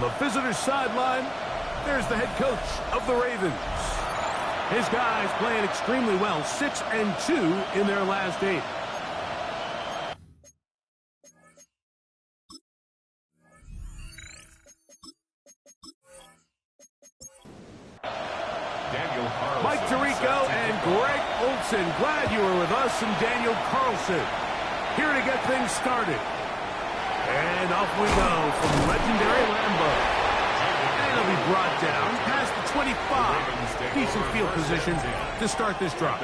the visitor's sideline, there's the head coach of the Ravens. His guys playing extremely well, 6-2 in their last 8. Mike Tirico and Greg Olson. Glad you were with us, and Daniel Carlson here to get things started. And off we go from legendary Lambeau. And it'll be brought down past the 25. Decent field position to start this drive.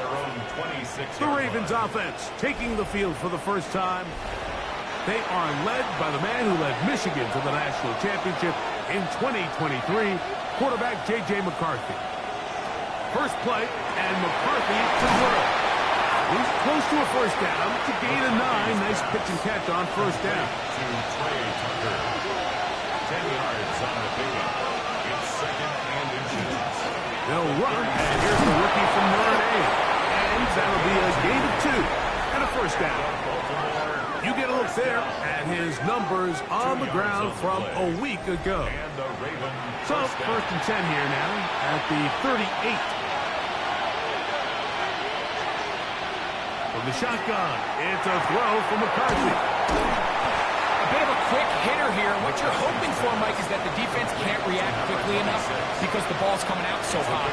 The Ravens offense taking the field for the first time. They are led by the man who led Michigan to the national championship in 2023, quarterback J.J. McCarthy. First play, and McCarthy to throw. He's close to a first down to gain a 9. Nice pitch and catch on first down. To Trey Tucker. 10 yards on the pickup. It's second and inches. They'll run, and here's the rookie from Notre Dame. And that'll be a gain of 2 and a first down. You get a look there at his numbers on the ground from a week ago. So, first and 10 here now at the 38. From the shotgun, it's a throw from McCarthy. A bit of a quick hitter here. What you're hoping for, Mike, is that the defense can't react quickly enough because the ball's coming out so hot.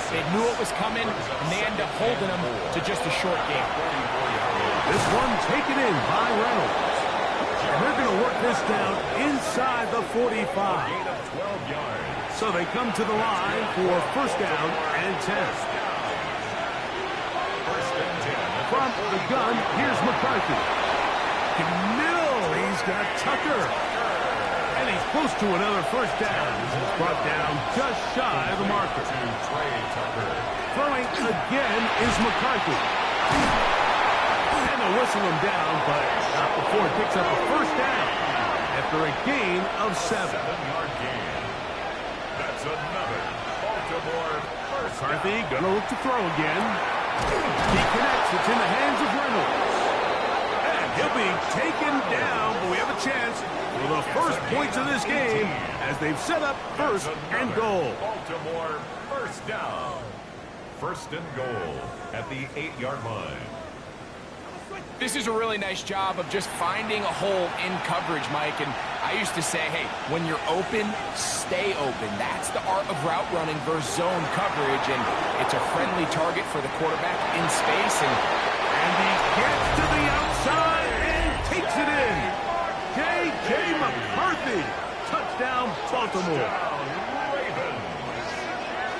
They knew it was coming, and they end up holding them to just a short game. This one taken in by Reynolds. And they're going to work this down inside the 45. So they come to the line for first down and 10. From the gun, here's McCarthy. Middle, he's got Tucker. And he's close to another first down. This is brought down just shy of the marker. Throwing again is McCarthy. And they'll whistle him down, but not before it picks up a first down after a gain of 7. 7-yard gain. That's another Baltimore first down. McCarthy gonna look to throw again. He connects. It's in the hands of Reynolds. And he'll be taken down, but we have a chance for the first points of this game as they've set up first and goal. Baltimore first down. First and goal at the 8-yard line. This is a really nice job of just finding a hole in coverage, Mike. And I used to say, hey, when you're open, stay open. That's the art of route running versus zone coverage. And it's a friendly target for the quarterback in space. And he gets to the outside and takes it in. J.J. McCarthy. Touchdown, Baltimore.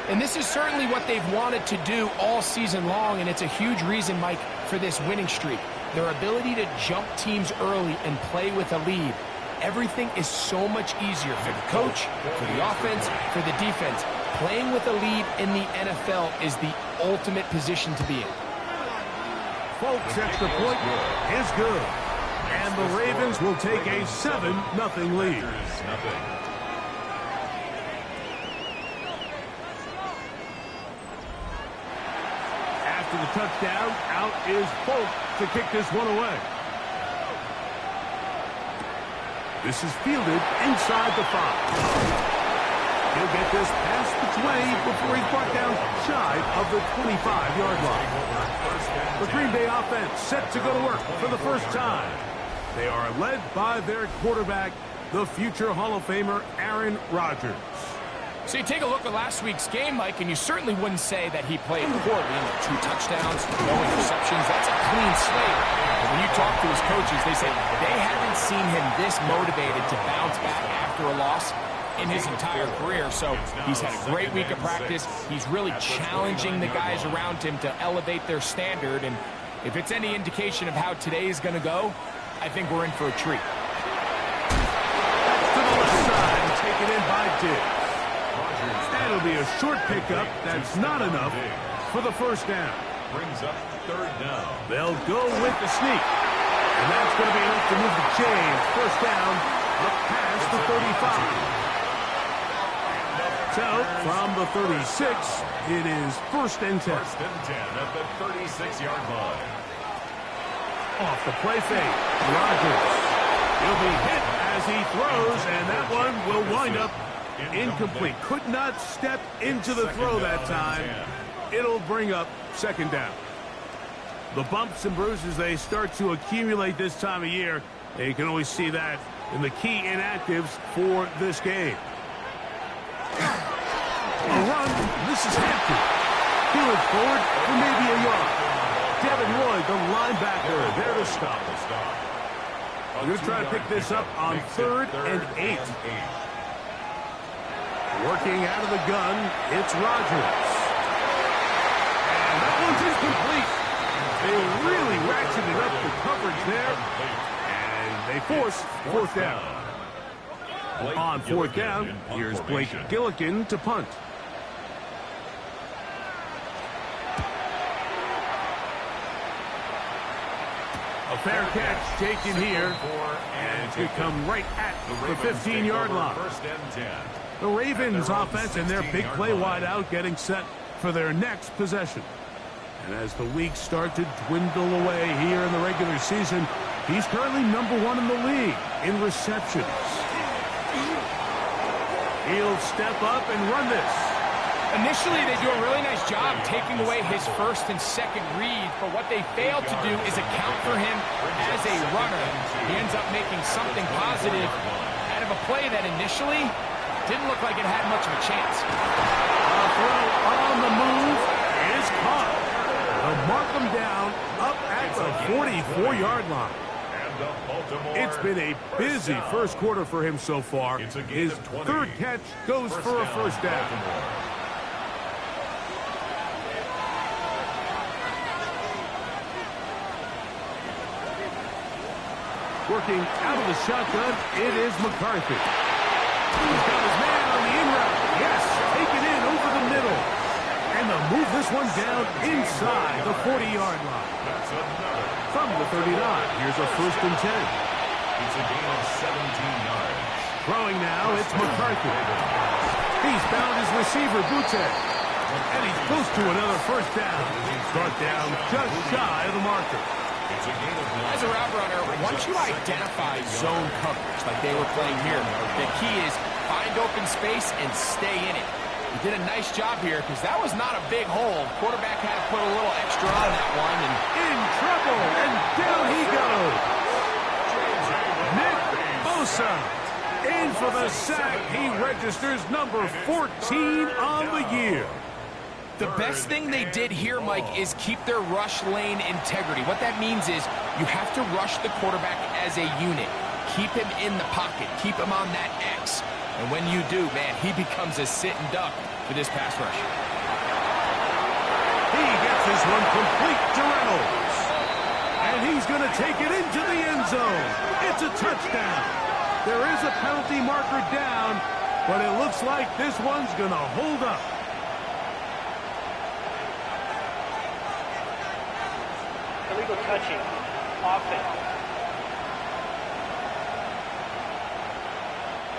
And this is certainly what they've wanted to do all season long. And it's a huge reason, Mike, for this winning streak. Their ability to jump teams early and play with a lead. Everything is so much easier for the coach, for the offense, for the defense. Playing with a lead in the NFL is the ultimate position to be in. Folks, extra point is good. And the Ravens will take a 7-0 lead. After the touchdown, out is Folk to kick this one away. This is fielded inside the 5. He'll get this past the 20 before he's brought down shy of the 25-yard line. The Green Bay offense set to go to work for the first time. They are led by their quarterback, the future Hall of Famer Aaron Rodgers. So you take a look at last week's game, Mike, and you certainly wouldn't say that he played poorly. 2 touchdowns, no interceptions. That's a clean slate. But when you talk to his coaches, they say they haven't seen him this motivated to bounce back after a loss in his entire career. So he's had a great week of practice. He's really challenging the guys around him to elevate their standard. And if it's any indication of how today is going to go, I think we're in for a treat. To the left side, taken in by Diggs. That'll be a short pickup. That's not enough for the first down. Brings up third down. They'll go with the sneak. And that's going to be enough to move the chains. First down, up past the 35. So, from the 36, it is first and 10. First and 10 at the 36-yard line. Off the play fake, Rodgers. He'll be hit as he throws, and that one will wind up incomplete. Could not step into the throw that time. It'll bring up second down. The bumps and bruises, they start to accumulate this time of year. And you can always see that in the key inactives for this game. A run. This is Hampton. Peeling forward for maybe a yard. Devin Lloyd, the linebacker, there to stop. We're going to try to pick this up on 3rd and 8. Working out of the gun, it's Rodgers. And that one's incomplete. They really ratcheted up the coverage there. And they force 4th down. On 4th down, here's Blake Gillikin to punt. A fair catch taken here, and it's going to come right at the 15-yard line. The Ravens offense and their big play wideout getting set for their next possession. And as the weeks start to dwindle away here in the regular season, he's currently #1 in the league in receptions. He'll step up and run this. Initially, they do a really nice job taking away his first and second read, but what they fail to do is account for him as a runner. He ends up making something positive out of a play that initially didn't look like it had much of a chance. A throw on the move is caught. They'll mark him down up at the 44-yard line. It's been a busy first quarter for him so far. His 3rd catch goes for a first down. Working out of the shotgun, it is McCarthy. He's got his man on the in route. Yes, take it in over the middle. And they'll move this one down inside the 40-yard line. From the 39, here's a 1st and 10. It's a gain of 17 yards. Throwing now, it's McCarthy. He's found his receiver, Butte. And he's close to another first down. He's brought down just shy of the marker. As a route runner, once you identify zone coverage like they were playing here, the key is find open space and stay in it. He did a nice job here because that was not a big hole. Quarterback had to put a little extra on that one. And in trouble, and down he goes. Nick Bosa in for the sack. He registers number 14 on the year. The best thing they did here, Mike, is keep their rush lane integrity. What that means is you have to rush the quarterback as a unit. Keep him in the pocket. Keep him on that X. And when you do, man, he becomes a sitting duck for this pass rush. He gets this one complete to Reynolds. And he's going to take it into the end zone. It's a touchdown. There is a penalty marker down, but it looks like this one's going to hold up. Illegal touching. Offense.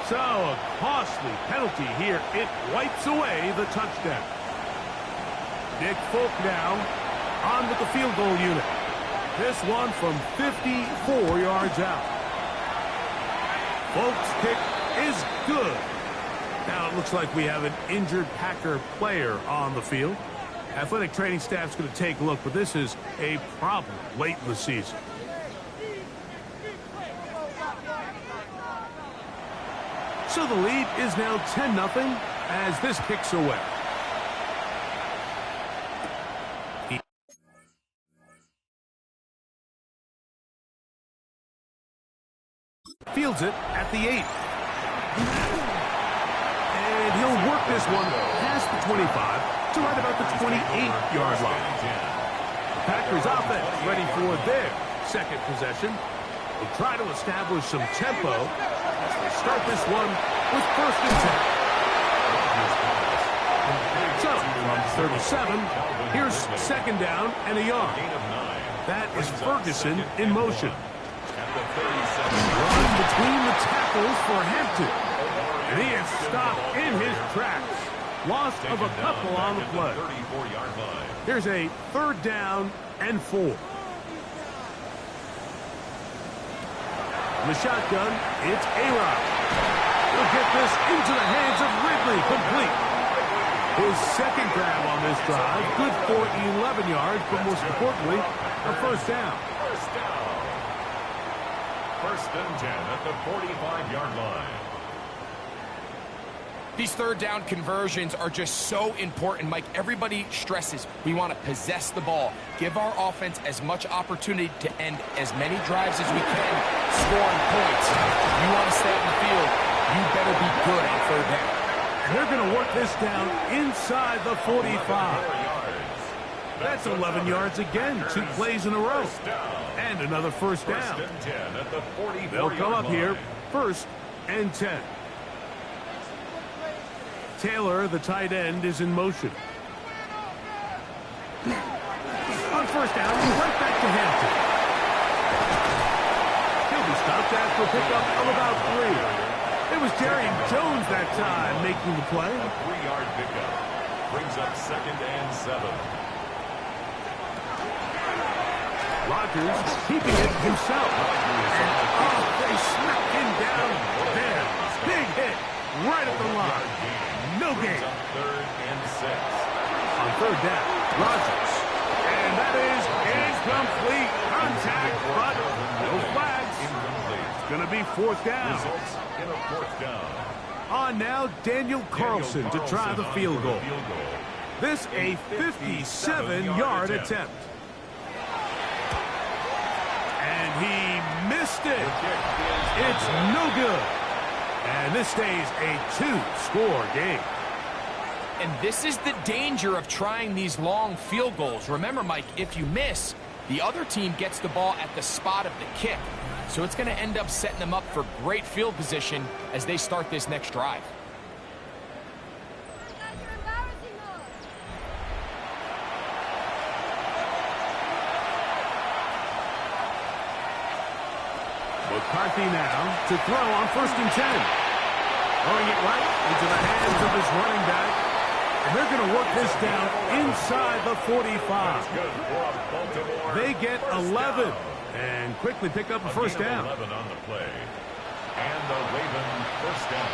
So, a costly penalty here. It wipes away the touchdown. Nick Folk now on with the field goal unit. This one from 54 yards out. Folk's kick is good. Now it looks like we have an injured Packer player on the field. Athletic training staff's going to take a look, but this is a problem late in the season. So the lead is now 10-0 as this kicks away. Fields it at the 8. And he'll work this one past the 25 to right about the 28-yard line. The Packers offense ready for their second possession. They'll try to establish some tempo as they start this one with 1st and 10. So, from 37, here's 2nd down and a yard. That is Ferguson in motion. Run between the tackles for Hampton. And he is stopped in his tracks. Loss of a couple on the play. Here's a 3rd down and 4. the shotgun, it's A-Rod. He'll get this into the hands of Ridley, complete. His second grab on this drive, good for 11 yards, but most importantly, a first down. First down. First and 10 at the 45-yard line. These third down conversions are just so important, Mike. Everybody stresses we want to possess the ball, give our offense as much opportunity to end as many drives as we can, scoring points. If you want to stay on the field, you better be good on third down. And they're going to work this down inside the 45. That's 11 yards again, 2 plays in a row. And another first down. First and 10 at the 44-yard They'll come up line. here, first and 10. Taylor, the tight end, is in motion. On first down, right back to Hampton. He'll be stopped after a pickup of about 3. It was Jerry Jones that time making the play. A 3-yard pickup brings up second and 7. Rodgers keeping it himself. And, they smack him down there. Big hit right at the line. No gain. Third and 6. On third down, Rodgers. And that is incomplete contact, but no flags. Incomplete. It's going to be fourth down. Results in a fourth down. On now, Daniel Carlson to try the field goal. This a 57-yard attempt. And he missed it. It's no good. And this stays a 2-score game. And this is the danger of trying these long field goals. Remember, Mike, if you miss, the other team gets the ball at the spot of the kick. So it's going to end up setting them up for great field position as they start this next drive. McCarthy now to throw on first and 10. Throwing it right into the hands of his running back. And they're going to work this down inside the 45. They get 11 and quickly pick up a first down. 11 on the play. And the Raven first down.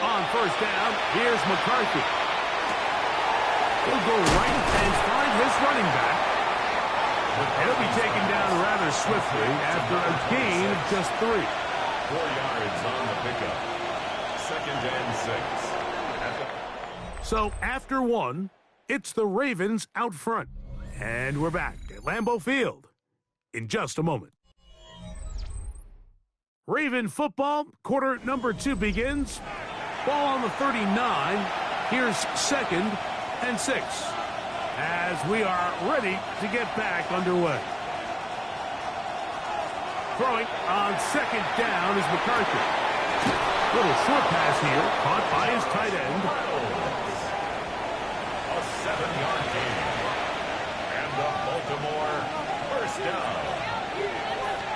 On first down, here's McCarthy. He'll go right and find his running back. He'll be taken down rather swiftly after a gain of just 3. 4 yards on the pickup. Second and 6. So after 1, it's the Ravens out front. And we're back at Lambeau Field in just a moment. Raven football, quarter number 2 begins. Ball on the 39. Here's second and 6. As we are ready to get back underway. Throwing on second down is McCarthy. Little short pass here, caught by his tight end. A 7-yard gain. And the Baltimore first down.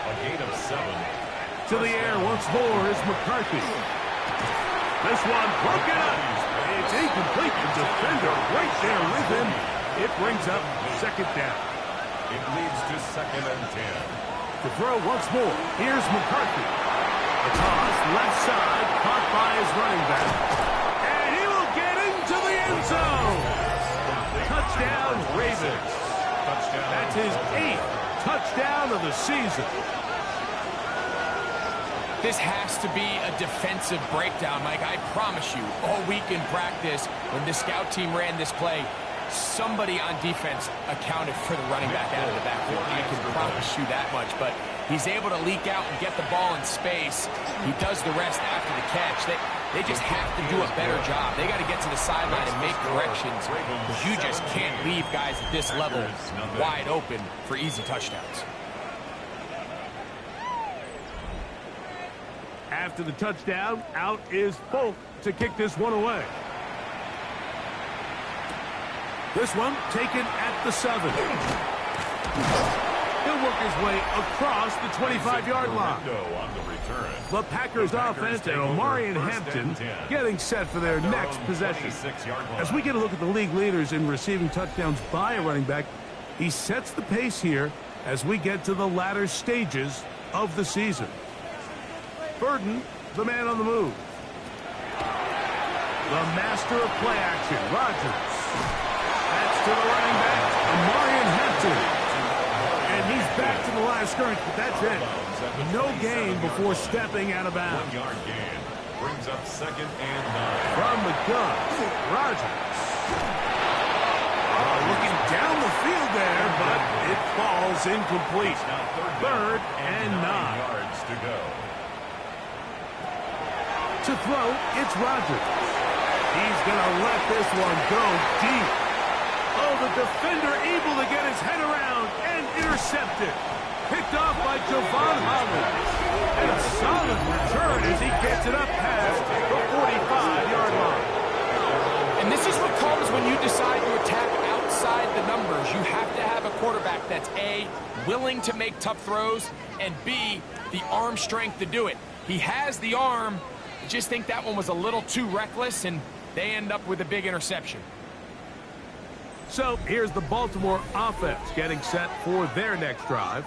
A gain of 7. To the air once more is McCarthy. This one broken up. It's incomplete. The defender right there with him. It brings up second down. It leads to second and 10. To throw once more, here's McCarthy. A toss, left side, caught by his running back. And he will get into the end zone. Touchdown, Ravens. Touchdown. That's his 8th touchdown of the season. This has to be a defensive breakdown, Mike. I promise you, all week in practice, when the scout team ran this play, somebody on defense accounted for the running back out of the backfield. I can promise you that much. But he's able to leak out and get the ball in space. He does the rest after the catch. They just have to do a better job. They got to get to the sideline and make corrections because you just can't leave guys at this level wide open for easy touchdowns. After the touchdown, out is Folk to kick this one away. This one taken at the 7. He'll work his way across the 25-yard line. The Packers offense and Omarion Hampton getting set for their next possession. As we get a look at the league leaders in receiving touchdowns by a running back, He sets the pace here as we get to the latter stages of the season. Burden, the man on the move. The master of play action, Rodgers. That's to the running back, Amarian Hampton. And he's back to the line of scrimmage, but that's it. No gain before stepping out of bounds. 1 yard gain. Brings up 2nd and 9. From the gun, Rodgers. Looking down the field there, but it falls incomplete. 3rd and 9. Yards to go. To throw, it's Rodgers. He's going to let this one go deep. Oh, the defender able to get his head around and intercept it. Picked off by Javon Holland. And a solid return as he gets it up past the 45-yard line. And this is what comes when you decide to attack outside the numbers. You have to have a quarterback that's A, willing to make tough throws, and B, the arm strength to do it. He has the arm. I just think that one was a little too reckless, and they end up with a big interception. So here's the Baltimore offense getting set for their next drive.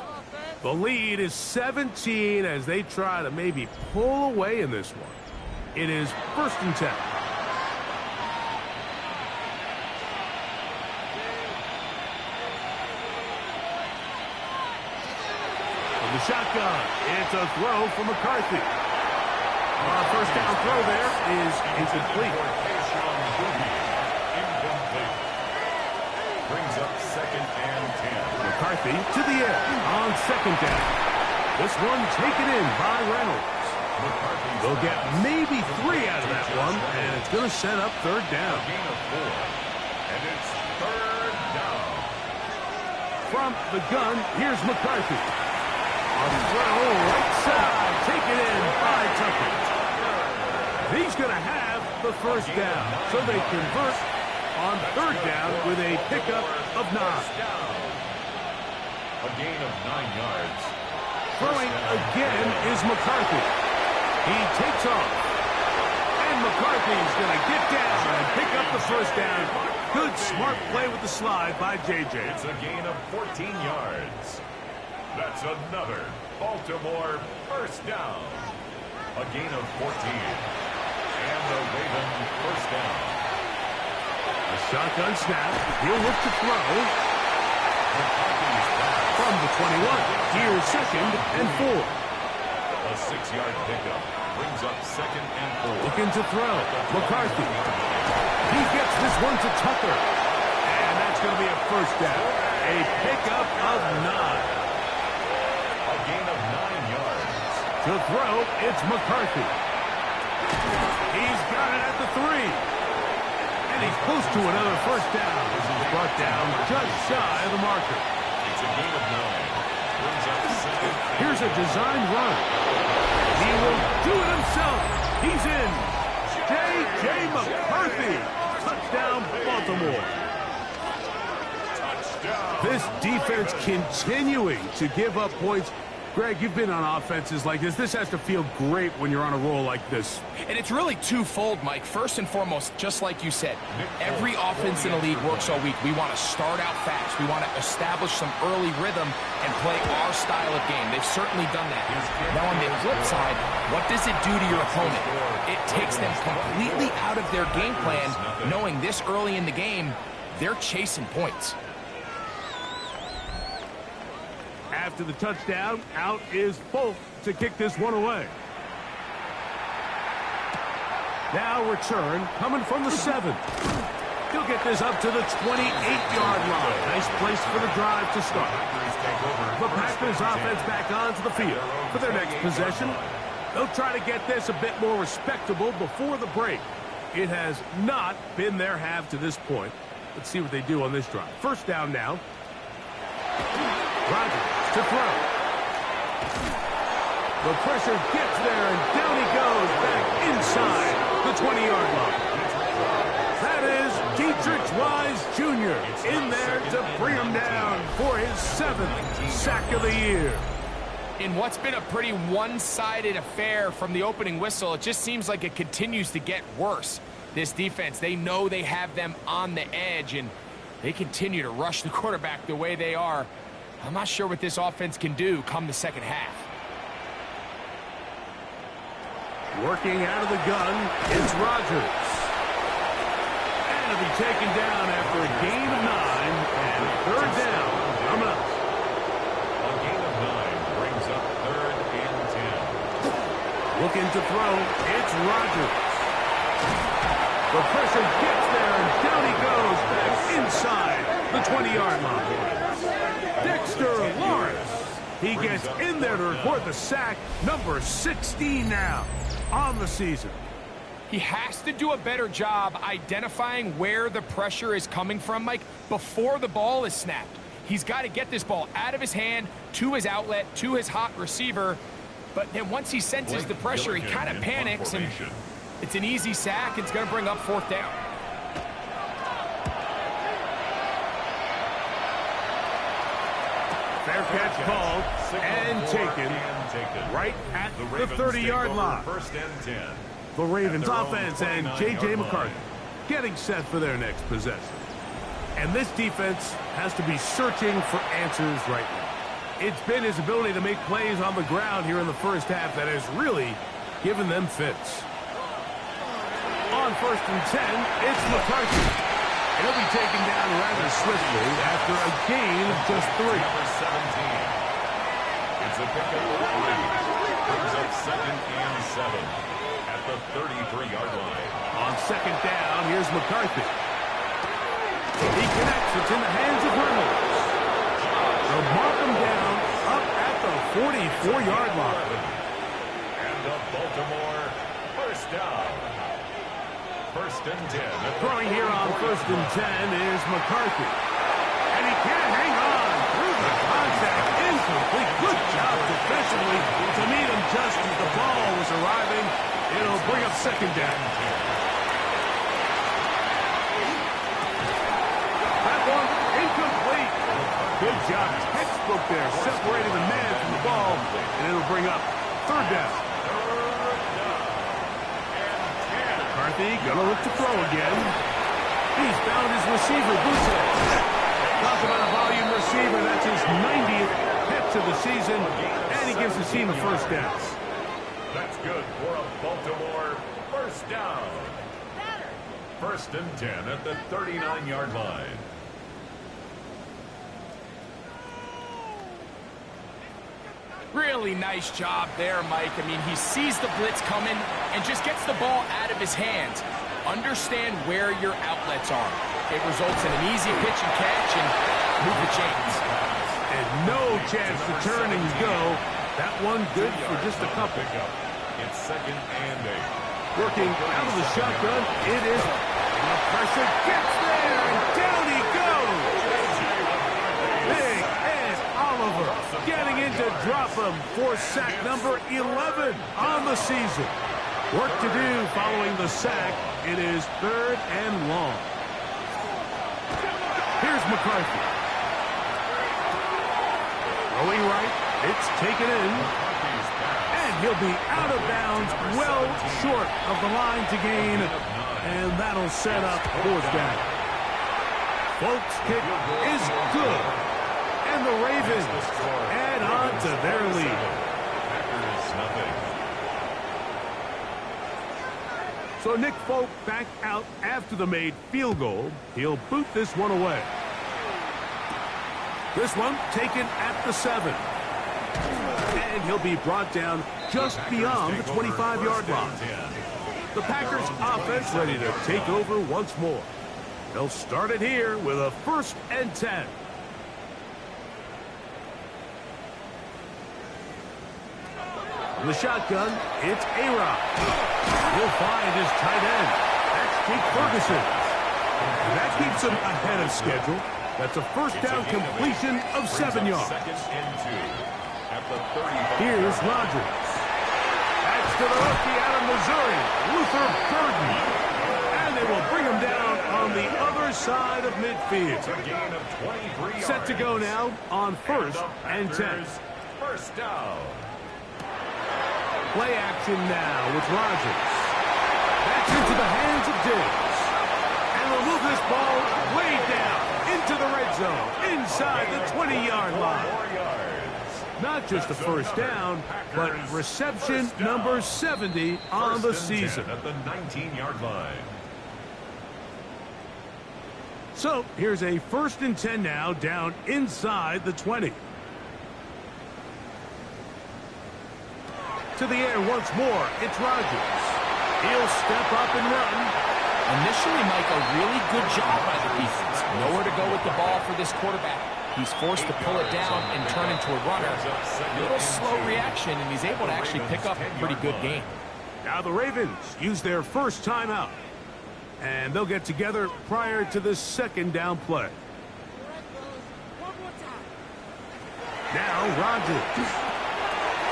The lead is 17 as they try to maybe pull away in this one. It is 1st and 10. From the shotgun, it's a throw from McCarthy. Our 1st down throw there is incomplete. Brings up 2nd and 10. McCarthy to the air on 2nd down. This one taken in by Reynolds. They'll get maybe 3 out of that one, and it's going to set up 3rd down. Gain of 4. And it's 3rd down. From the gun, here's McCarthy. A throw right side, taken in by Tucker. He's going to have the 1st down, so they convert on 3rd down with a pickup of 9. A gain of 9 yards. Throwing again is McCarthy. He takes off. And McCarthy's going to get down and pick up the 1st down. Good, smart play with the slide by J.J. It's a gain of 14 yards. That's another Baltimore 1st down. A gain of 14. And the Raven 1st down. A shotgun snap. He'll look to throw. From the 21. Here's 2nd and 4. A 6-yard pickup. Brings up 2nd and 4. Looking to throw. McCarthy. He gets this one to Tucker. And that's going to be a 1st down. A pickup of 9. A gain of 9 yards. To throw, it's McCarthy. He's got it at the 3. And he's close to another 1st down. This is brought down just shy of the marker. It's a gain of 9. Brings up 2nd. Here's a designed run. He will do it himself. He's in. J.J. McCarthy. Touchdown, Baltimore. Touchdown. This defense continuing to give up points. Greg, you've been on offenses like this. This has to feel great when you're on a roll like this. And it's really twofold, Mike. First and foremost, just like you said, every offense in the league works all week. We want to start out fast. We want to establish some early rhythm and play our style of game. They've certainly done that. Now, on the flip side, what does it do to your opponent? It takes them completely out of their game plan, knowing this early in the game, they're chasing points. After the touchdown, out is Folk to kick this one away. Now return coming from the 7. He'll get this up to the 28-yard line. Nice place for the drive to start. The Packers offense back onto the field for their next possession. They'll try to get this a bit more respectable before the break. It has not been their half to this point. Let's see what they do on this drive. 1st down now. Rodgers to throw. The pressure gets there, and down he goes back inside the 20-yard line. That is Dietrich Wise Jr. in there to bring him down for his 7th sack of the year. In what's been a pretty one-sided affair from the opening whistle, it just seems like it continues to get worse. This defense, they know they have them on the edge, and They continue to rush the quarterback the way they are. I'm not sure what this offense can do come the second half. Working out of the gun, it's Rodgers. And he'll be taken down after a gain of 9 and third down. Coming up. A gain of 9 brings up 3rd and 10. Looking to throw, it's Rodgers. The pressure gets there, and down he goes back inside the 20-yard line. Dexter Lawrence. He gets in there to record the sack, number 16 now on the season. He has to do a better job identifying where the pressure is coming from, Mike, before the ball is snapped. He's got to get this ball out of his hand, to his outlet, to his hot receiver. But then once he senses the pressure, he kind of panics, and it's an easy sack. It's going to bring up 4th down. Fair catch called and taken right at the 30-yard line. 1st and 10. The Ravens offense and J.J. McCarthy getting set for their next possession. And this defense has to be searching for answers right now. It's been his ability to make plays on the ground here in the first half that has really given them fits. On 1st and 10, it's McCarthy. He'll be taken down rather swiftly after a gain of just 3. Number 17. It's a pickup of 3. Brings up 2nd and 7 at the 33-yard line. On 2nd down, here's McCarthy. He connects. It's in the hands of Reynolds. They'll mark him down up at the 44-yard line. And the Baltimore 1st down. 1st and 10. Throwing here on 1st and 10 is McCarthy. And he can't hang on through the contact. Incomplete. Good job defensively to meet him just as the ball was arriving. It'll bring up 2nd down. That one incomplete. Good job. Textbook there. Separating the man from the ball. And it'll bring up 3rd down. McCarthy gonna look to throw again. He's found his receiver, Busse. Talk about a volume receiver. That's his 90th catch of the season. And he gives the team a 1st down. That's good for a Baltimore 1st down. 1st and 10 at the 39-yard line. Really nice job there, Mike. I mean, he sees the blitz coming and just gets the ball out of his hands. Understand where your outlets are. It results in an easy pitch and catch and move the chains. And no chance to turn and go. That one good for just a couple. It's 2nd and 8. Working out of the shotgun, it is. The pressure gets there, and down he goes. Big Ed Oliver getting in to drop him for sack number 11 on the season. Work to do following the sack. It is 3rd and long. Here's McCarthy. Throwing right, it's taken in. And he'll be out of bounds, well short of the line to gain. And that'll set up 4th down. Folks' kick is good. And the Ravens add on to their lead. So Nick Folk back out after the made field goal. He'll boot this one away. This one taken at the 7. And he'll be brought down just beyond the 25-yard line. The Packers offense ready to take over once more. They'll start it here with a 1st and 10. In the shotgun, it's A-Rod. He'll find his tight end. That's Jake Ferguson. And that keeps him ahead of schedule. That's a 1st down completion of 7 yards. Here's Rodgers. That's to the rookie out of Missouri, Luther Burden. And they will bring him down on the other side of midfield. Set to go now on 1st and 10. 1st down. Play action now with Rodgers. That's into the hands of Diggs. And they'll move this ball way down into the red zone, inside the 20-yard line. Not just a first down, but reception number 70 on the season. At the 19-yard line. So here's a 1st and 10 now, down inside the 20. To the air once more, it's Rodgers. He'll step up and run. Initially, Mike, a really good job by the defense. Nowhere to go with the ball for this quarterback. He's forced to pull it down and turn into a runner. A little slow reaction, and he's able to actually pick up a pretty good game. Now the Ravens use their first timeout. And they'll get together prior to the 2nd down play. Now Rodgers.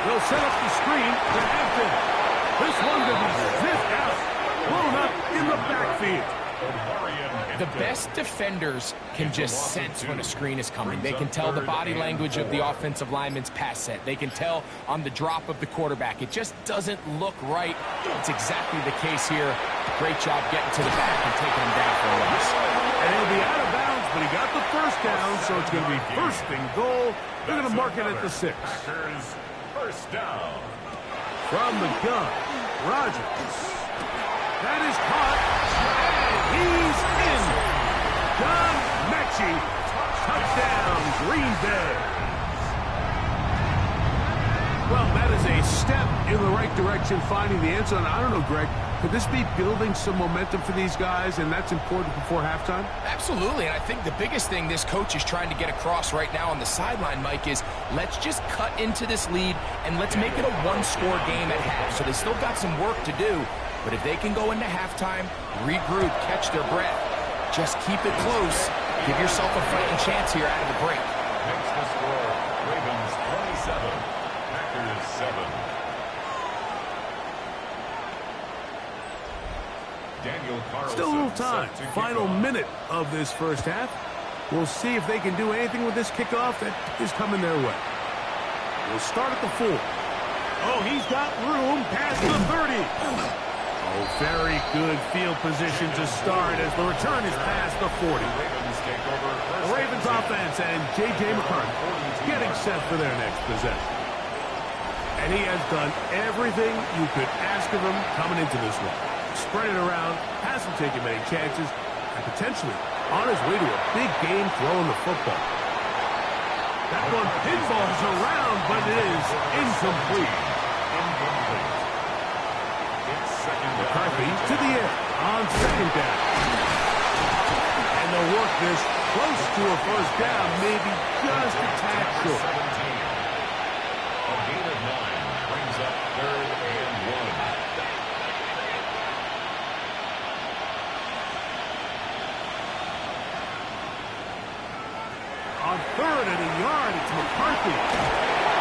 They'll set up the screen to Hampton. This one will be sniffed out. Blown up in the backfield. The best defenders can just sense when a screen is coming. They can tell the body language of the offensive lineman's pass set. They can tell on the drop of the quarterback. It just doesn't look right. It's exactly the case here. Great job getting to the back and taking him down for a loss. And he'll be out of bounds, but he got the first down, so it's going to be 1st and goal. They're going to mark it at the 6. First down. From the gun, Rodgers. That is caught, and he's in. John Mechie, touchdown, Green Bay. Well, that is a step in the right direction, finding the end zone. I don't know, Greg, could this be building some momentum for these guys, and that's important before halftime? Absolutely, and I think the biggest thing this coach is trying to get across right now on the sideline, Mike, is let's just cut into this lead, and let's make it a one-score game at half. So they still got some work to do. But if they can go into halftime, regroup, catch their breath, just keep it close, give yourself a fighting chance here out of the break. Makes the score, Ravens 27, Packers 7. Daniel Carlson. Still a little time. Final minute of this first half. We'll see if they can do anything with this kickoff that is coming their way. We'll start at the 4. Oh, he's got room past the 30. Oh, very good field position to start as the return is past the 40. The Ravens offense and J.J. McCarthy getting set for their next possession. And he has done everything you could ask of him coming into this one. Spread it around, hasn't taken many chances, and potentially on his way to a big game throwing the football. That one pinballs around, but it is incomplete. McCarthy to the air on 2nd down. And they'll work this close to a first down, maybe just a tad short. A gain of 9 brings up 3rd and 1. On 3rd and a yard, it's McCarthy.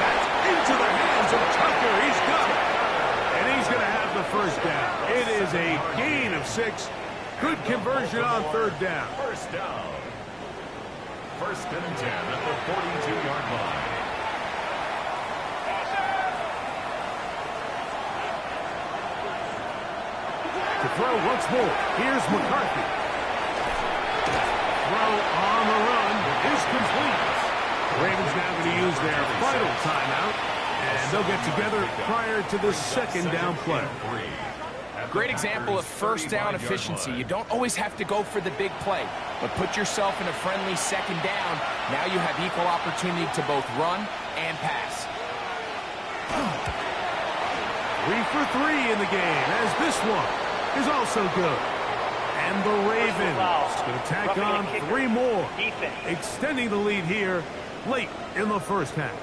That's into the hands of Tucker. He's got it. And he's going to have the first down. It is a gain of 6. Good conversion on 3rd down. First down. 1st and 10 at the 42-yard line. To throw once more. Here's McCarthy. Throw on the run is complete. The Ravens now going to use their final timeout, and they'll get together prior to the 2nd down play. Great example of first down efficiency. You don't always have to go for the big play, but put yourself in a friendly 2nd down. Now you have equal opportunity to both run and pass. 3 for 3 in the game, as this one is also good. And the Ravens going to tack on 3 more, extending the lead here late in the first half.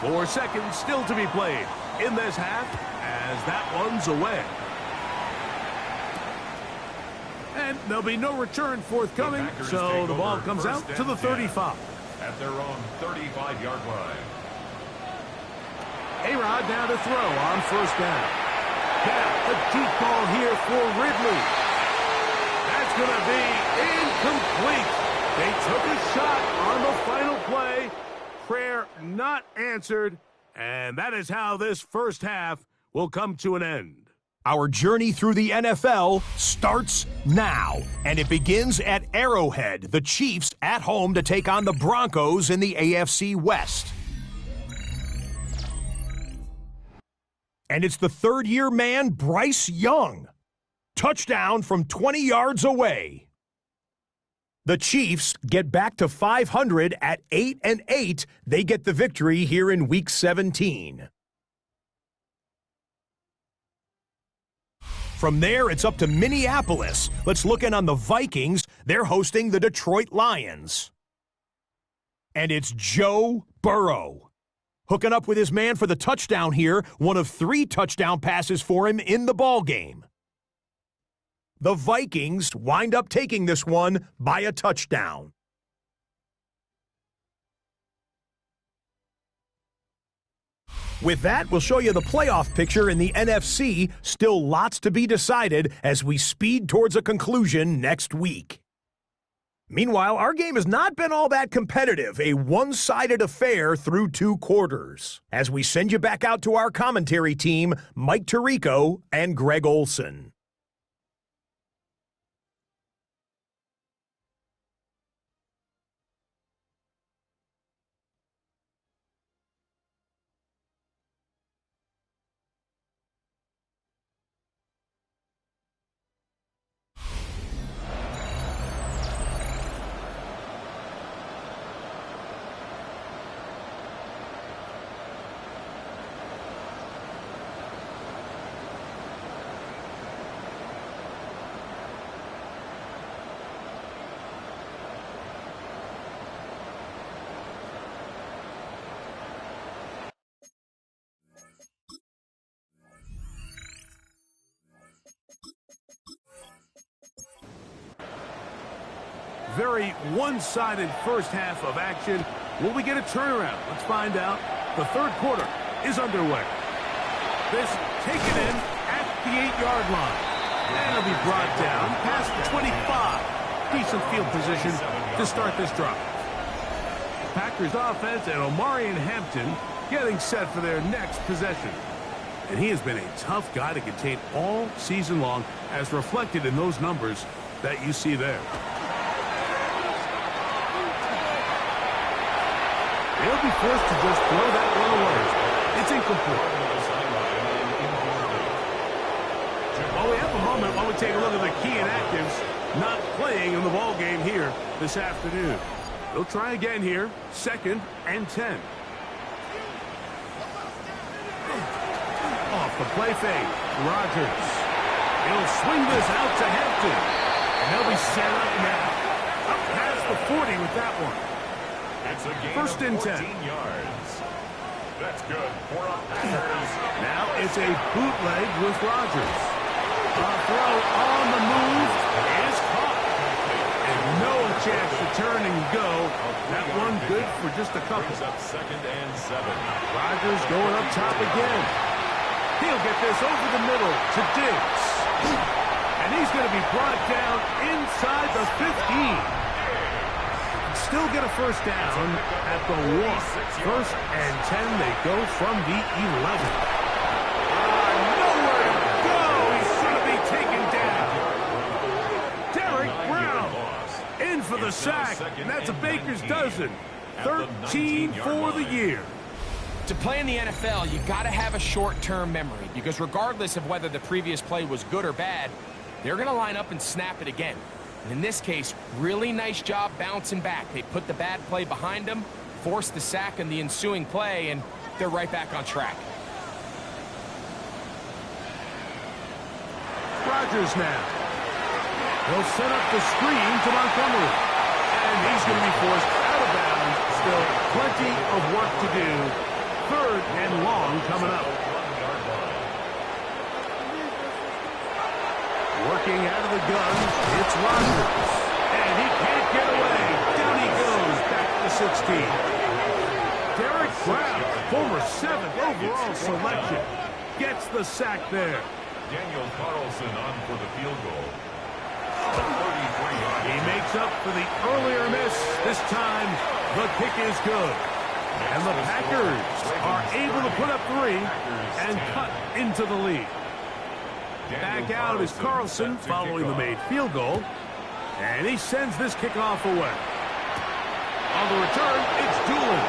4 seconds still to be played in this half as that one's away. And there'll be no return forthcoming, so the ball comes out to the 35. At their own 35-yard line. A-Rod now to throw on first down. Now a deep ball here for Ridley. That's going to be incomplete. They took a shot on the final play. Prayer not answered. And that is how this first half will come to an end. Our journey through the NFL starts now, and it begins at Arrowhead, the Chiefs at home to take on the Broncos in the AFC West. And it's the third-year man, Bryce Young. Touchdown from 20 yards away. The Chiefs get back to 500 at 8-8. They get the victory here in Week 17. From there, it's up to Minneapolis. Let's look in on the Vikings. They're hosting the Detroit Lions. And it's Joe Burrow. Hooking up with his man for the touchdown here, one of 3 touchdown passes for him in the ballgame. The Vikings wind up taking this one by a touchdown. With that, we'll show you the playoff picture in the NFC. Still lots to be decided as we speed towards a conclusion next week. Meanwhile, our game has not been all that competitive, a one-sided affair through 2 quarters. As we send you back out to our commentary team, Mike Tirico and Greg Olson. Very one-sided first half of action. Will we get a turnaround? Let's find out. The third quarter is underway. This taken in at the 8-yard line. And it'll be brought down past the 25. Decent field position to start this drive. Packers offense and Omarion Hampton getting set for their next possession. And he has been a tough guy to contain all season long, as reflected in those numbers that you see there. He'll be forced to just throw that one away. It's incomplete. Well, we have a moment while we take a look at the key inactives not playing in the ball game here this afternoon. They'll try again here, 2nd and 10. Off the play fake, Rodgers. He'll swing this out to Hampton. And they'll be set up now. Up past the 40 with that one. It's a gain 1st and 10. Yards. That's good for a Packers. Now it's a bootleg with Rodgers. A throw on the move is caught. And no chance to turn and go. That one good for just a couple. Brings up 2nd and 7. Rodgers going up top again. He'll get this over the middle to Diggs. And he's going to be brought down inside the 15. Still get a first down at the 1. 1st and 10, they go from the 11. Nowhere to go. He's going to be taken down. Derek Brown in for the sack, and that's a baker's dozen. 13 for the year. To play in the NFL, you got to have a short-term memory, because regardless of whether the previous play was good or bad, they're going to line up and snap it again. And in this case, really nice job bouncing back. They put the bad play behind them, forced the sack in the ensuing play, and they're right back on track. Rodgers now. He'll set up the screen to Montgomery. And he's going to be forced out of bounds. Still plenty of work to do. 3rd and long coming up. Working out of the gun, it's Rodgers. And he can't get away. Down he goes, back to 16. Derek Brown, former 7th overall selection, gets the sack there. Daniel Carlson on for the field goal. 33. He makes up for the earlier miss. This time, the kick is good. And the Packers are able to put up 3 and cut into the lead. Back out is Carlson following the made field goal. And he sends this kickoff away. On the return, it's Doolin.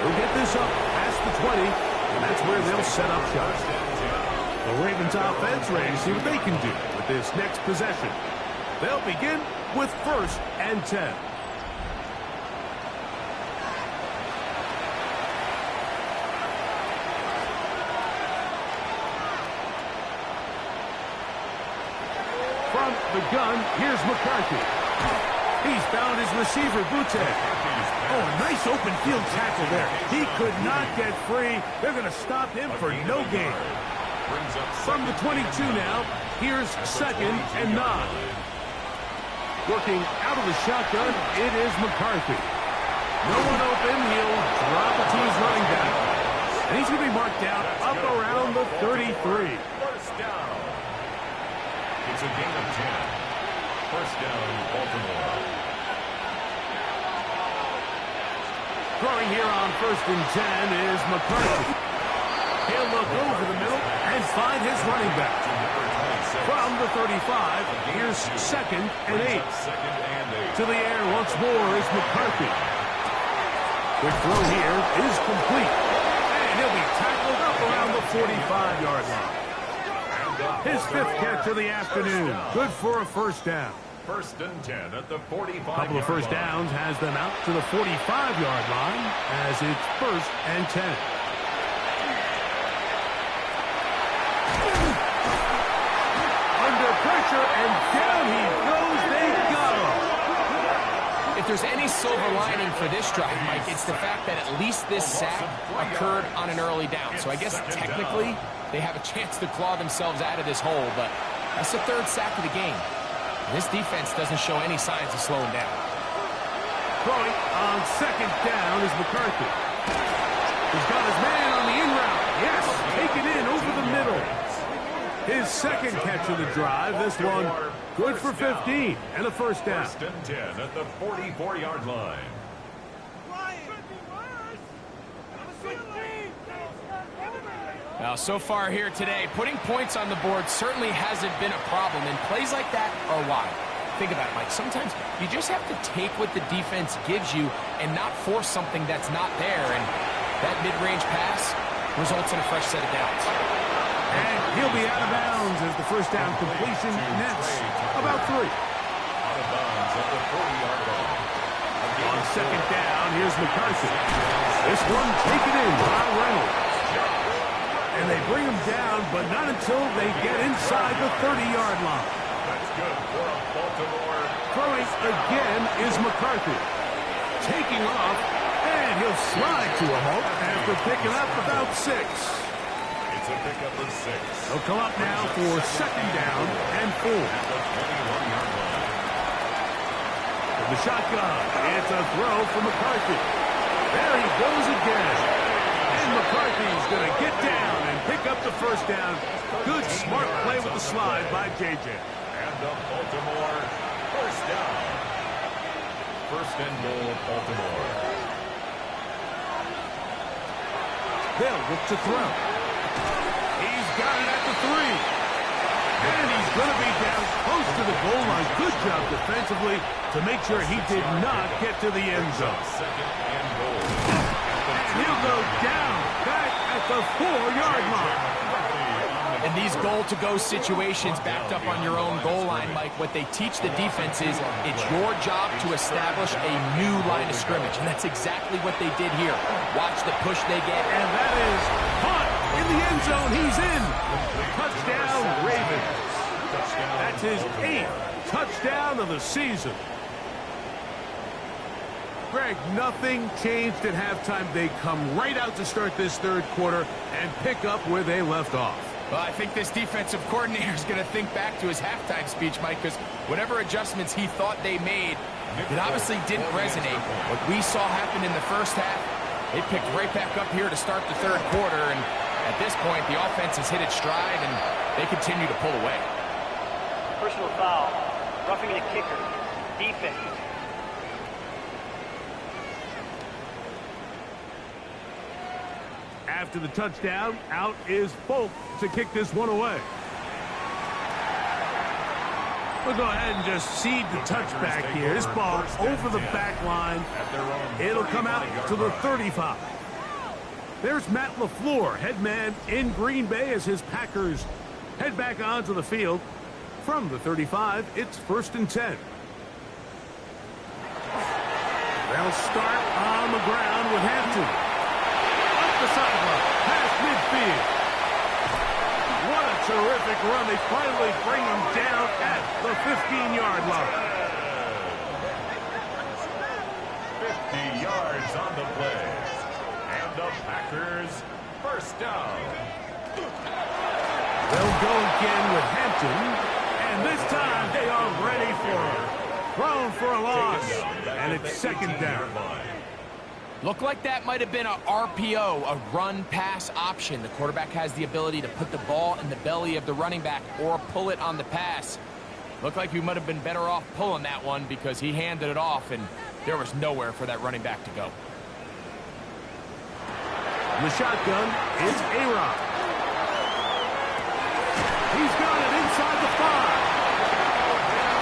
He'll get this up past the 20, and that's where they'll set up shop. The Ravens offense ready to see what they can do with this next possession. They'll begin with 1st and 10. From the gun, here's McCarthy. He's found his receiver, Butte. Oh, a nice open field tackle there. He could not get free. They're going to stop him for no gain. From the 22 now, here's 2nd and 9. Working out of the shotgun, it is McCarthy. No one open. He'll drop it to his running back. And he's going to be marked down up around the 33. First down. It's a gain of 10. First down, Baltimore. Throwing here on 1st and 10 is McCarthy. He'll look over the middle and find his running back. From the 35, here's 2nd and 8. To the air once more is McCarthy. Quick throw here is complete. And he'll be tackled up around the 45-yard line. His 5th catch of the afternoon. Good for a first down. 1st and 10 at the 45. Couple of first downs has them out to the 45-yard line as it's 1st and 10. Under pressure and down he goes. They got him. If there's any silver lining for this drive, Mike, it's the fact that at least this sack occurred on an early down. So I guess technically they have a chance to claw themselves out of this hole, but that's the 3rd sack of the game. This defense doesn't show any signs of slowing down. Throwing on 2nd down is McCarthy. He's got his man on the in route. Yes, take it in over the middle. His 2nd catch of the drive. This one good for 15 and a first down. 1st and 10 at the 44-yard line. Now, so far here today, putting points on the board certainly hasn't been a problem, and plays like that are why. Think about it, Mike. Sometimes you just have to take what the defense gives you and not force something that's not there, and that mid-range pass results in a fresh set of downs. And he'll be out of bounds as the first down completion nets about 3. Out of bounds at the 40-yard line. On 2nd down, here's McCarthy. This one taken in by Reynolds. And they bring him down, but not until they get inside the 30-yard line. That's good for Baltimore. Throwing again is McCarthy. Taking off, and he'll slide to a halt after picking up about 6. It's a pickup of 6. He'll come up now for 2nd down and 4. At the 21-yard line. From the shotgun, it's a throw for McCarthy. There he goes again. And McCarthy's going to get down and pick up the first down. Good, smart play with the slide by J.J. And the Baltimore first down. 1st and goal, Baltimore. They'll look to throw. He's got it at the 3. And he's going to be down close to the goal line. Good job defensively to make sure he did not get to the end zone. 2nd and goal. And he'll go down back at the 4-yard line. And these goal-to-go situations backed up on your own goal line, Mike, what they teach the defense is it's your job to establish a new line of scrimmage. And that's exactly what they did here. Watch the push they get. And that is caught in the end zone. He's in. Touchdown, Ravens. That's his 8th touchdown of the season. Greg, nothing changed at halftime. They come right out to start this 3rd quarter and pick up where they left off. Well, I think this defensive coordinator is going to think back to his halftime speech, Mike, because whatever adjustments he thought they made, it obviously didn't resonate. What we saw happen in the first half, they picked right back up here to start the 3rd quarter, and at this point, the offense has hit its stride, and they continue to pull away. Personal foul. Roughing the kicker. Defense. After the touchdown, out is Folk to kick this one away. We'll go ahead and just cede the touchback here. This ball over the back line. It'll come out to the 35. There's Matt LaFleur, head man in Green Bay as his Packers head back onto the field. From the 35, it's 1st and 10. They'll start on the ground with Hampton. Up the sideline, past midfield. What a terrific run. They finally bring him down at the 15-yard line. 50 yards on the play. And the Packers first down. They'll go again with Hampton. And this time they are ready for it. Thrown for a loss. And it's 2nd down. Looked like that might have been a RPO, a run-pass option. The quarterback has the ability to put the ball in the belly of the running back or pull it on the pass. Looked like we might have been better off pulling that one because he handed it off, and there was nowhere for that running back to go. The shotgun is A-Rod. He's got it inside the 5.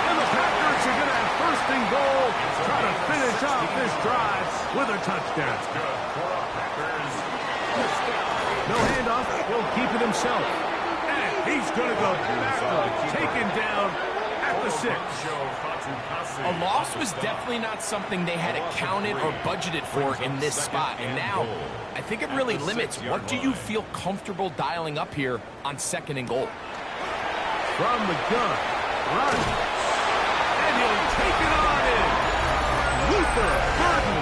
And the Packers are going to have 1st and goal. Try to finish off this drive with a touchdown. No handoff. He'll keep it himself. And he's going to go backwards. Taken down at the 6. A loss was definitely not something they had accounted or budgeted for in this spot. And now, I think it really limits what do you feel comfortable dialing up here on 2nd and goal. From the gun, runs, and he'll take it on in. Luther Burden,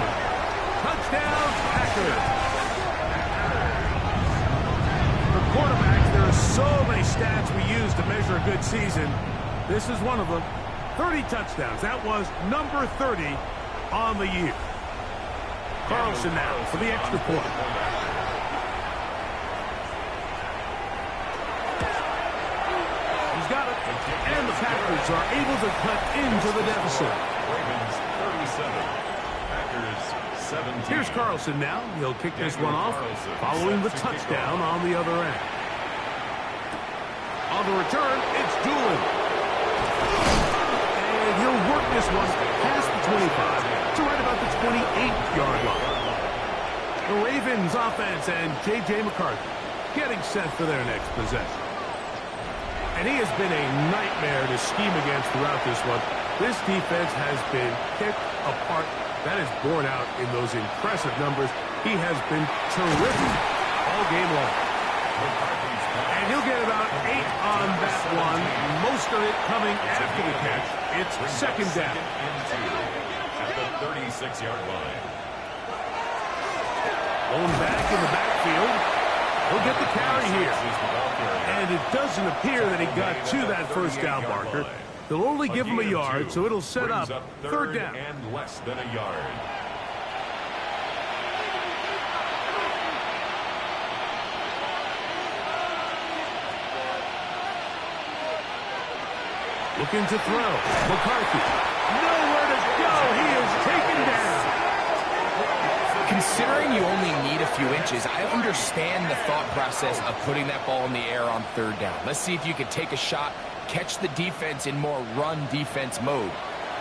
touchdown Packers. For quarterbacks, there are so many stats we use to measure a good season. This is one of them. 30 touchdowns. That was number 30 on the year. Carlson now for the extra point. He's got it. And the Packers are able to cut into the deficit. Ravens 37. Packers 17. Here's Carlson now. He'll kick this one off following the touchdown on the other end. On the return, it's Doolin. And he'll work this one past the 25 to right about the 28-yard line. The Ravens offense and J.J. McCarthy getting set for their next possession. And he has been a nightmare to scheme against throughout this one. This defense has been picked apart. That is borne out in those impressive numbers. He has been terrific all game long. And he'll get about 8 on that one. Most of it coming after the catch. It's 2nd down. At the 36-yard line. Going back in the backfield. He'll get the carry here. And it doesn't appear that he got to that 1st down marker. They'll only give him a yard, so it'll set up 3rd down. And less than a yard. Looking to throw. McCarthy. Nowhere to go. He is taken down. Considering you only need a few inches, I understand the thought process of putting that ball in the air on 3rd down. Let's see if you can take a shot, catch the defense in more run defense mode.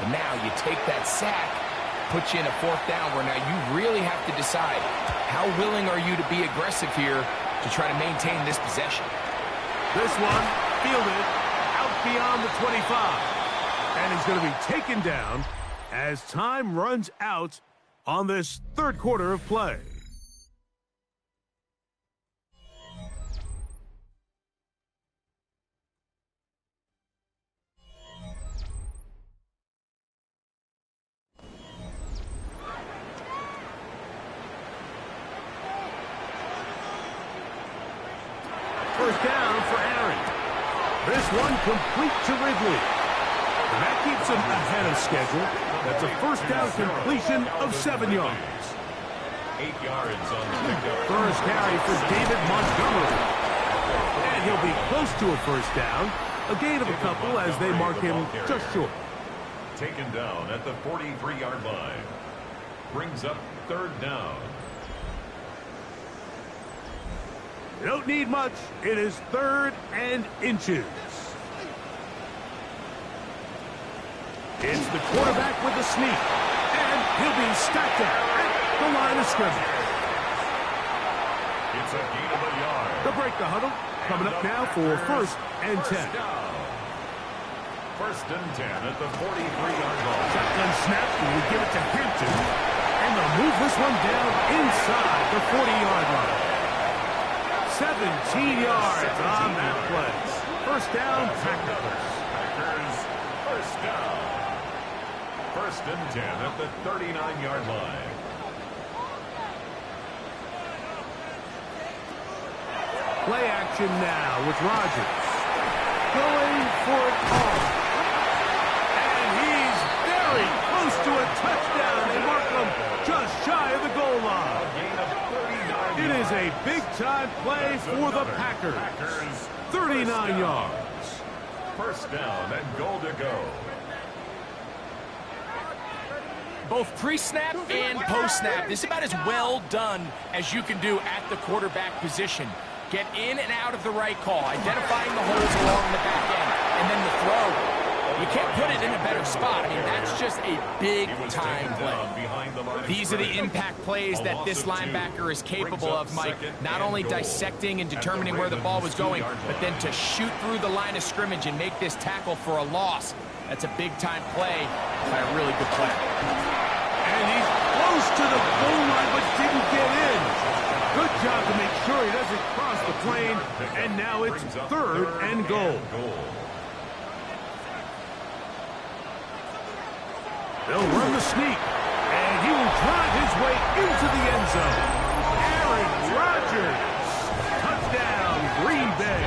But now you take that sack, put you in a 4th down where now you really have to decide how willing are you to be aggressive here to try to maintain this possession. This one fielded out beyond the 25. And he's going to be taken down as time runs out on this 3rd quarter of play. First down for Aaron. This one complete to Ridley. And that keeps him ahead of schedule. That's a 1st down completion of 7 yards. 8 yards on the pickup. First carry for David Montgomery. And he'll be close to a 1st down. A gain of a couple as they mark him just short. Taken down at the 43-yard line. Brings up 3rd down. Don't need much. It is 3rd and inches. It's the quarterback with the sneak. And he'll be stacked up at the line of scrimmage. It's a gain of a yard. To break the huddle. Coming up now for 1st and 10. First and 10 at the 43-yard line. Shotgun snap, and we give it to Hampton. And they'll move this one down inside the 40-yard line. 17 yards on that play. First down, Packers. Packers, first down. First and 10 at the 39-yard line. Play action now with Rodgers. Going for it all. And he's very close to a touchdown. They mark him just shy of the goal line. A gain of 39 It is a yards. big-time play for the Packers. 39 yards. First down and goal to go. Both pre-snap and post-snap, this is about as well done as you can do at the quarterback position. Get in and out of the right call, identifying the holes along the back end, and then the throw. You can't put it in a better spot. I mean, that's just a big-time play. These are the impact plays that this linebacker is capable of, Mike. Not only dissecting and determining where the ball was going, but then to shoot through the line of scrimmage and make this tackle for a loss. That's a big-time play by a really good player. And he's close to the goal line, but didn't get in. Good job to make sure he doesn't cross the plane. And now it's 3rd and goal. They'll run the sneak, and he will drive his way into the end zone. Aaron Rodgers, touchdown, Green Bay.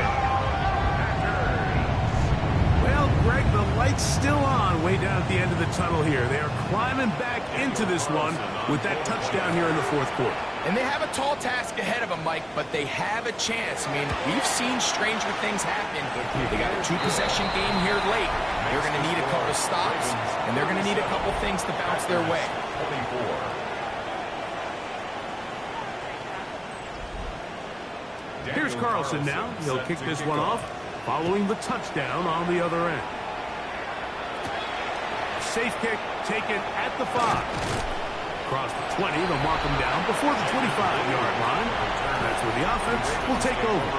Well, Greg, the light's still on way down at the end of the tunnel here. They are climbing back into this one with that touchdown here in the 4th quarter. And they have a tall task ahead of them, Mike, but they have a chance. I mean, we've seen stranger things happen. They got a 2-possession game here late. They're going to need a couple stops, and they're going to need a couple things to bounce their way. 24. Here's Carlson now. He'll kick this one off following the touchdown on the other end. Safe kick taken at the 5. Across the 20, they'll mark him down before the 25-yard line. That's where the offense will take over.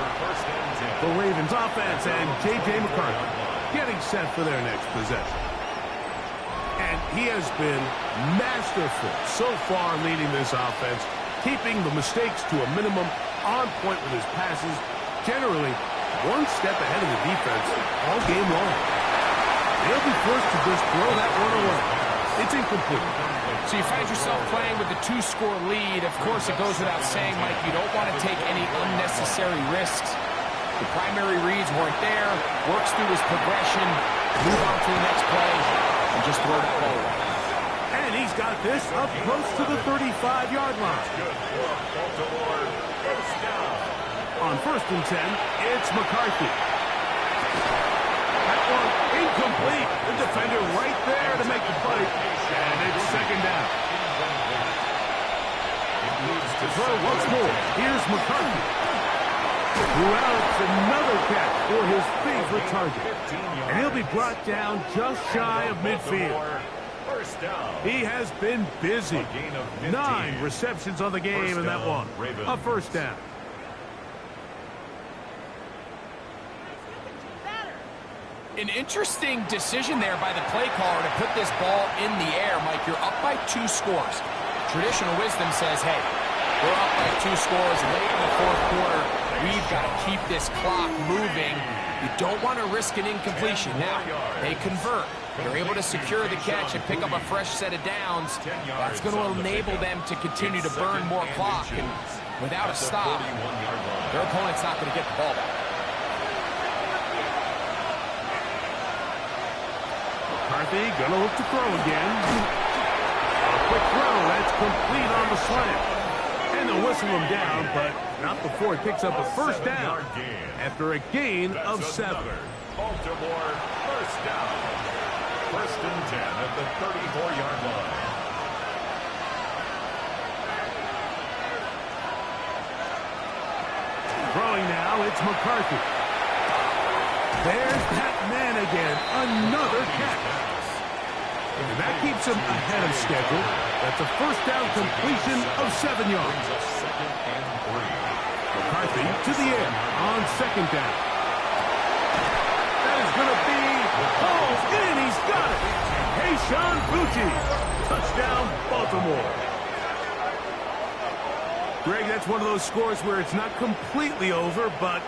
The Ravens offense and J.J. McCarthy getting set for their next possession. And he has been masterful so far leading this offense, keeping the mistakes to a minimum, on point with his passes, generally one step ahead of the defense all game long. They'll be forced to just throw that one away. It's incomplete. So you find yourself playing with a 2-score lead. Of course, it goes without saying, Mike, you don't want to take any unnecessary risks. The primary reads weren't there. Works through his progression, move on to the next play, and just throw that ball away. And he's got this up close to the 35-yard line. On 1st and 10, it's McCarthy. That one incomplete. The defender right there to make the play. And it's 2nd down. To throw once more. Here's McCarthy. Throughout another catch for his favorite target. And he'll be brought down just shy of midfield. He has been busy. 9 receptions on the game in that one. A 1st down. An interesting decision there by the play caller to put this ball in the air. Mike, you're up by 2 scores. Traditional wisdom says, hey, we're up by 2 scores late in the 4th quarter. We've got to keep this clock moving. You don't want to risk an incompletion. Now, they convert. They're able to secure the catch and pick up a fresh set of downs. That's going to enable them to continue to burn more clock. And without a stop, their opponent's not going to get the ball back. McCarthy gonna look to throw again. A quick throw, that's complete on the slant. And they'll whistle him down, but not before he picks up a 1st down after a gain of 7. Baltimore first down. 1st and 10 at the 34-yard line. Throwing now it's McCarthy. There's that man again. Another catch. And that keeps him ahead of schedule. That's a first down completion of 7 yards. McCarthy to the air on second down. That is going to be hauled in. He's got it. Hey, Sean Bucci. Touchdown, Baltimore. Greg, that's one of those scores where it's not completely over, but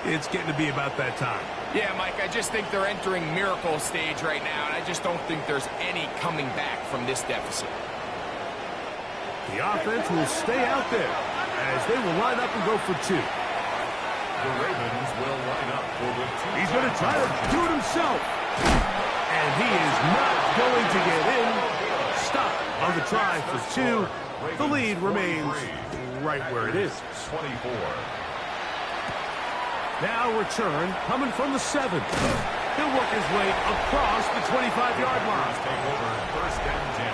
it's getting to be about that time. Yeah, Mike, I just think they're entering miracle stage right now, and I just don't think there's any coming back from this deficit. The offense will stay out there as they will line up and go for 2. The Ravens will line up for the 2. He's going to try to do it himself. And he is not going to get in. Stop on the try for 2. The lead remains right where it is. 24. Now return coming from the 7. He'll work his way across the 25-yard line. Take over first and 10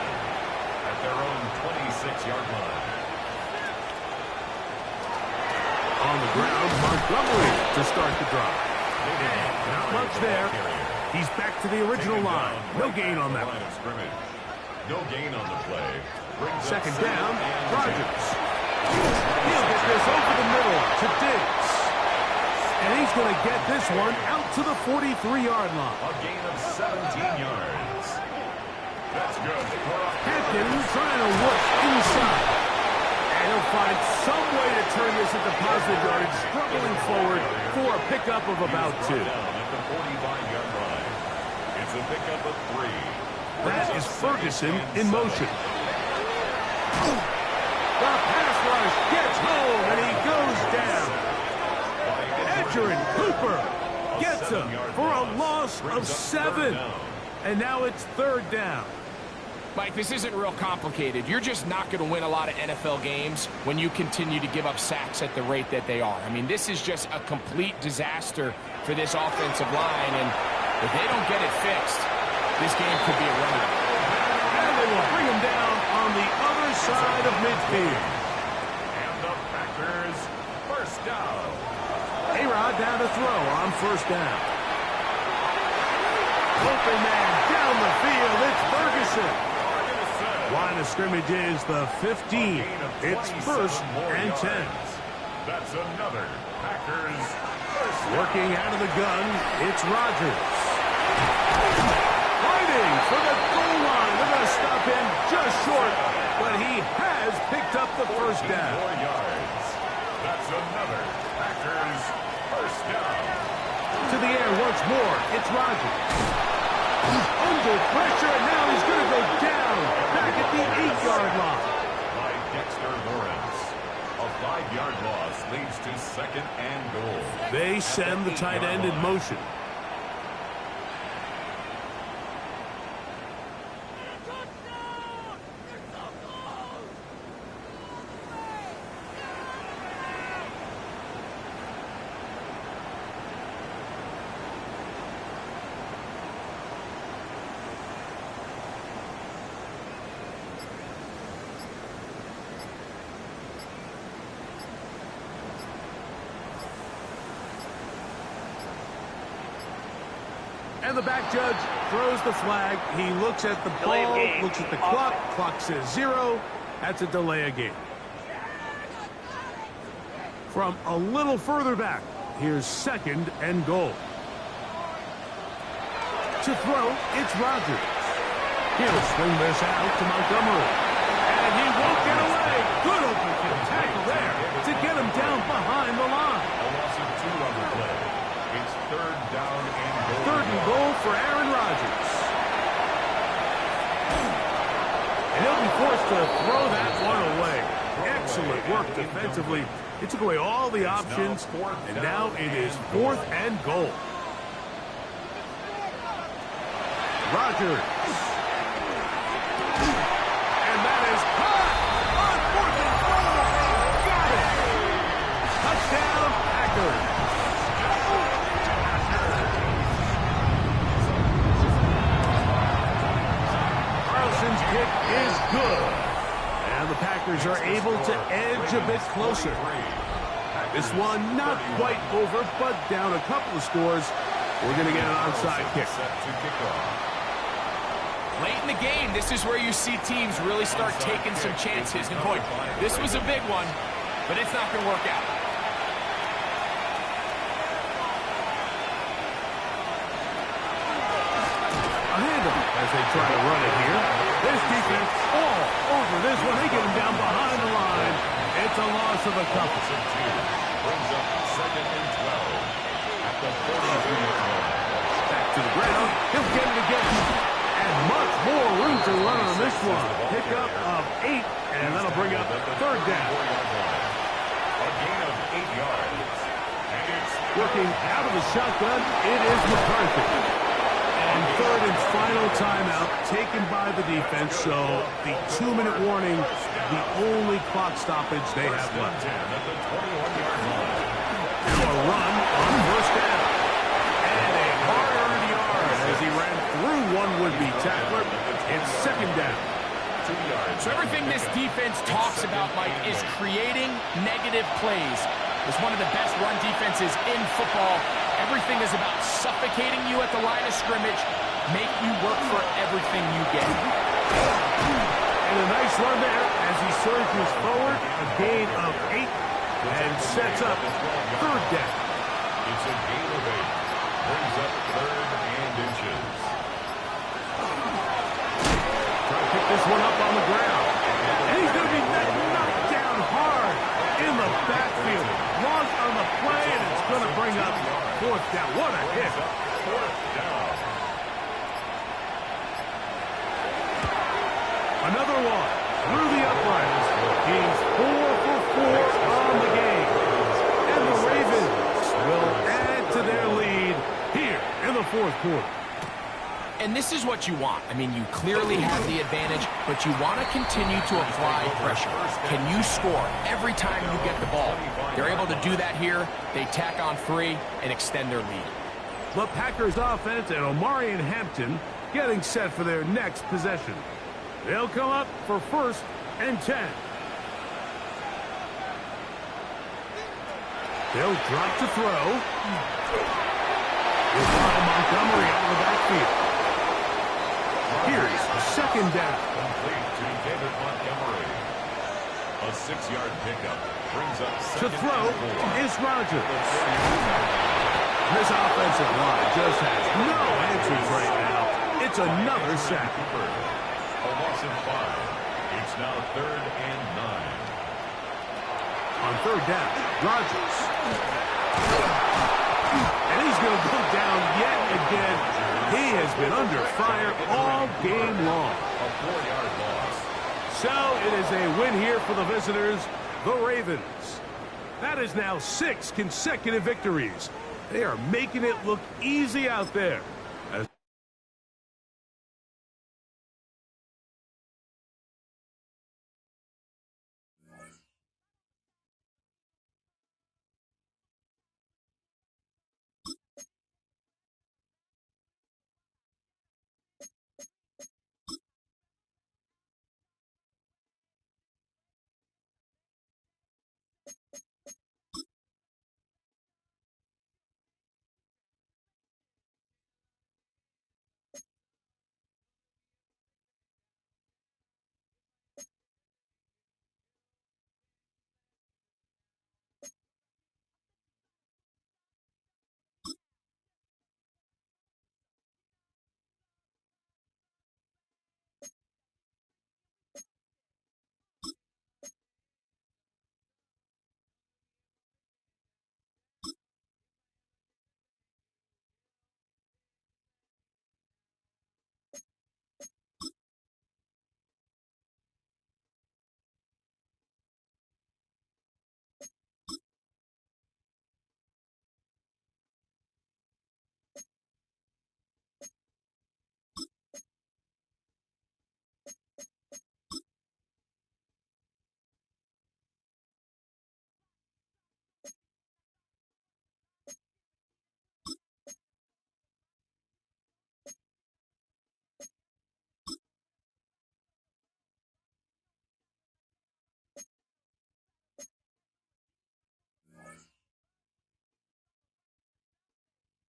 at their own 26-yard line. On the ground, Montgomery to start the drive. And not much there. He's back to the original line. No gain on that one. No gain on the play. Second down, Rodgers. He'll get this over the middle to Diggs. And he's going to get this one out to the 43-yard line. A gain of 17 yards. That's good. Hampton trying to work inside. And he'll find some way to turn this into positive yardage, struggling forward for a pickup of about 2. Down at the 45-yard line. It's a pickup of 3. That is Ferguson in motion. The pass rush gets home, and he goes down. Edgerrin Cooper gets him for a loss of 7. And now it's 3rd down. Mike, this isn't real complicated. You're just not going to win a lot of NFL games when you continue to give up sacks at the rate that they are. I mean, this is just a complete disaster for this offensive line, and if they don't get it fixed, this game could be a runner. And they will bring him down on the other side of midfield. And the Packers first down. A-Rod down to throw on first down. Open man down the field. It's Ferguson. Line of scrimmage is the 15. It's 1st and 10. That's another Packers first down. Working out of the gun, it's Rodgers. Fighting for the goal line. They're going to stop him just short, but he has picked up the first down. 4 yards. That's another Packers first down. To the air once more, it's Rodgers. He's under pressure, and now he's going to go down back at the 8-yard line. By Dexter Lawrence. A 5-yard loss leads to 2nd and goal. They send the tight end in motion. And the back judge throws the flag. He looks at the ball, looks at the clock. Clock says 0. That's a delay of game. From a little further back, here's 2nd and goal. To throw, it's Rodgers. He'll swing this out to Montgomery. And he won't get away. Good open tackle there to get him down behind the line. A loss of 2 on the play. It's 3rd down and goal. 3rd and goal for Aaron Rodgers. And he'll be forced to throw that one away. Excellent work defensively. It took away all the options, and now it is 4th and goal. Rodgers. And that is caught on 4th and goal. Got it. Touchdown, Packers. Carlson's kick is good. And the Packers are able to edge a bit closer. This one not quite over, but down a couple of scores. We're going to get an onside kick. Late in the game, this is where you see teams really start taking some chances. And boy, this was a big one, but it's not going to work out. A handoff as they try to run it here. This defense all over this one. They get him down behind the line. It's a loss of a couple. Brings up 2nd and 12 at the 43-yard line. Back to the ground. He'll get it again. And much more room to run on this one. Pickup of 8, and that'll bring up 3rd down. A gain of 8 yards. And it's Working out of the shotgun, it is McCarthy. And 3rd and final timeout taken by the defense, so the 2-minute warning, the only clock stoppage they have left. at the 21-yard line. Now a run on 1st down. And a hard-earned yard as he ran through one would-be tackler. It's 2nd down. 2 yards. So everything this defense talks about, Mike, is creating negative plays. It's one of the best run defenses in football. Everything is about suffocating you at the line of scrimmage, make you work for everything you get. And a nice run there as he surges forward, a gain of 8, and sets up 3rd down. It's a gain of 8. Brings up 3rd and inches. Try to pick this one up on the ground. And he's going to be knocked down hard in the backfield. Launched on the play, and it's going to bring up 4th down. What a hit. 4th down. Another one through the uprights. He's 4 for 4 on the game. And the Ravens will add to their lead here in the 4th quarter. And this is what you want. I mean, you clearly have the advantage, but you want to continue to apply pressure. Can you score every time you get the ball? They're able to do that here. They tack on 3 and extend their lead. The Packers offense and Omari and Hampton getting set for their next possession. They'll come up for 1st and 10. They'll drop to throw. With Montgomery out of the backfield. Here's 2nd down. Complete to David Montgomery. A 6-yard pickup brings up To 2nd throw and 4. is Rodgers. This offensive line just has no answers right now. It's another sack. A loss of 5. It's now 3rd and 9. On 3rd down, Rodgers. And he's going to go down yet again. He has been under fire all game long. A 4-yard loss. So it is a win here for the visitors, the Ravens. That is now 6 consecutive victories. They are making it look easy out there.